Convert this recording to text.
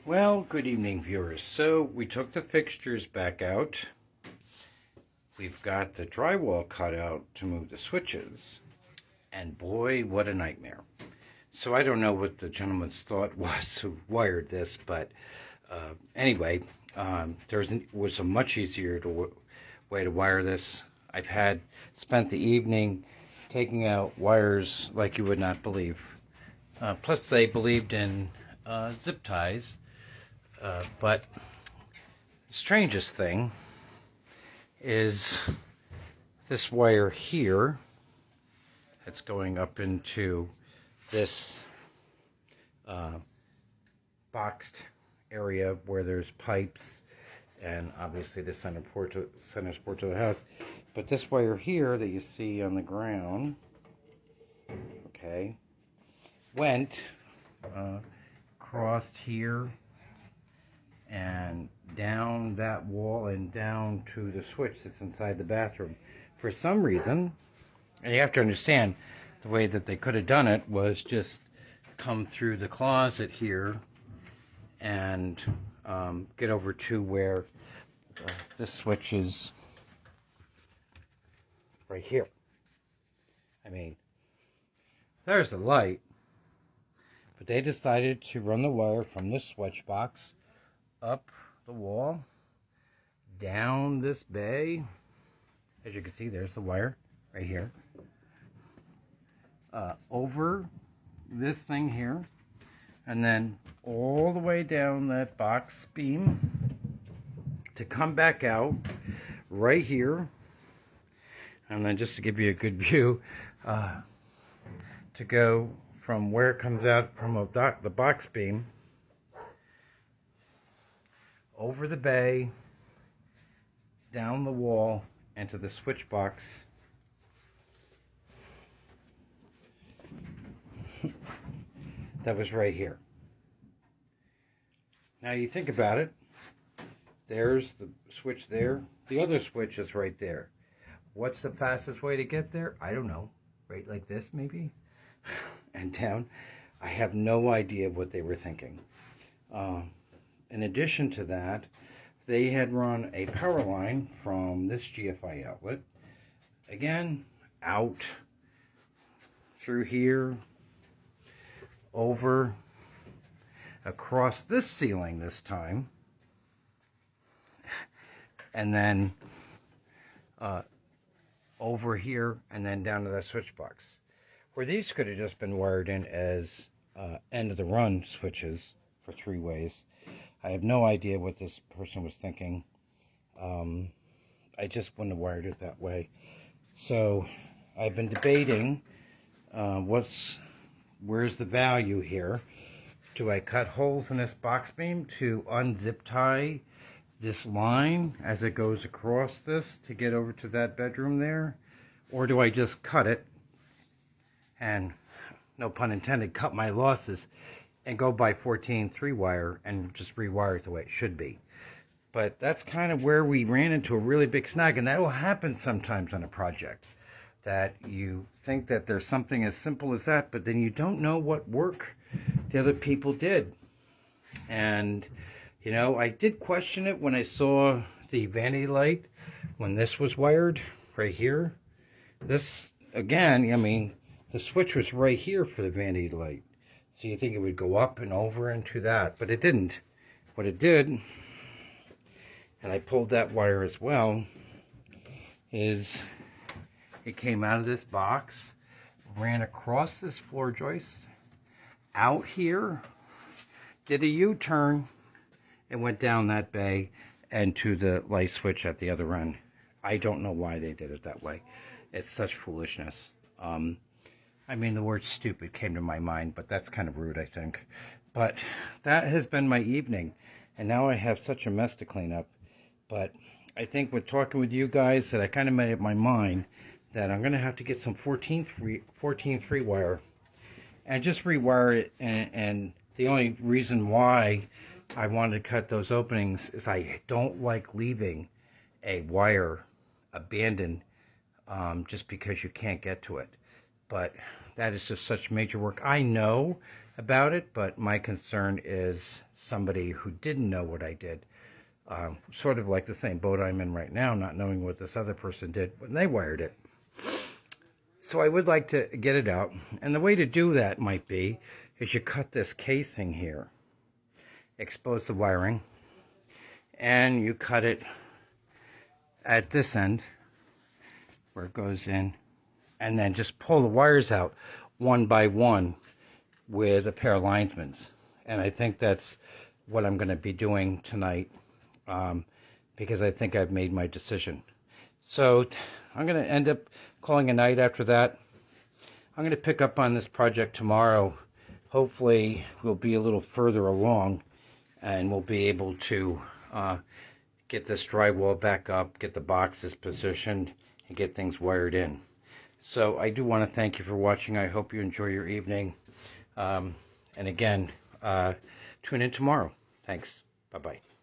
Well, good evening, viewers. So we took the fixtures back out. We've got the drywall cut out to move the switches. And boy, what a nightmare. So I don't know what the gentleman's thought was who wired this, but anyway, there was a much easier way to wire this. I've spent the evening taking out wires like you would not believe. Plus, they believed in zip ties. But the strangest thing is this wire here that's going up into this boxed area where there's pipes and obviously the center port to the house. But this wire here that you see on the ground, okay, went crossed here and down that wall and down to the switch that's inside the bathroom. For some reason, and you have to understand, the way that they could have done it was just come through the closet here and get over to where this switch is right here. I mean, there's the light, but they decided to run the wire from this switch box up the wall, down this bay. As you can see, there's the wire right here. Over this thing here, and then all the way down that box beam to come back out right here. And then just to give you a good view, to go from where it comes out from the box beam over the bay, down the wall, and to the switch box. That was right here. Now you think about it, there's the switch there, the other switch is right there. What's the fastest way to get there? I don't know. Right like this maybe? And down. I have no idea what they were thinking. In addition to that, they had run a power line from this GFI outlet, again, out through here, over, across this ceiling this time, and then over here, and then down to that switch box, where these could have just been wired in as end of the run switches for 3 ways. I have no idea what this person was thinking. I just wouldn't have wired it that way. So I've been debating where's the value here. Do I cut holes in this box beam to unzip tie this line as it goes across this to get over to that bedroom there? Or do I just cut it and, no pun intended, cut my losses and go by 14 3-wire and just rewire it the way it should be? But that's kind of where we ran into a really big snag, and that will happen sometimes on a project, that you think that there's something as simple as that, but then you don't know what work the other people did. And you know, I did question it when I saw the vanity light when this was wired right here. This, again, I mean, the switch was right here for the vanity light. So you think it would go up and over into that, but it didn't. What it did, and I pulled that wire as well, is it came out of this box, ran across this floor joist, out here, did a U-turn, and went down that bay and to the light switch at the other end. I don't know why they did it that way. It's such foolishness. I mean, the word stupid came to my mind, but that's kind of rude, I think. But that has been my evening, and now I have such a mess to clean up. But I think with talking with you guys that I kind of made up my mind that I'm going to have to get some 14 3-wire and just rewire it. And the only reason why I wanted to cut those openings is I don't like leaving a wire abandoned just because you can't get to it. But that is just such major work. I know about it, but my concern is somebody who didn't know what I did. Sort of like the same boat I'm in right now, not knowing what this other person did when they wired it. So I would like to get it out. And the way to do that might be is you cut this casing here, expose the wiring, and you cut it at this end where it goes in, and then just pull the wires out one by one with a pair of linesmans. And I think that's what I'm going to be doing tonight, because I think I've made my decision. So I'm going to end up calling a night after that. I'm going to pick up on this project tomorrow. Hopefully we'll be a little further along and we'll be able to get this drywall back up, get the boxes positioned, and get things wired in. So I do want to thank you for watching. I hope you enjoy your evening. And again, tune in tomorrow. Thanks. Bye-bye.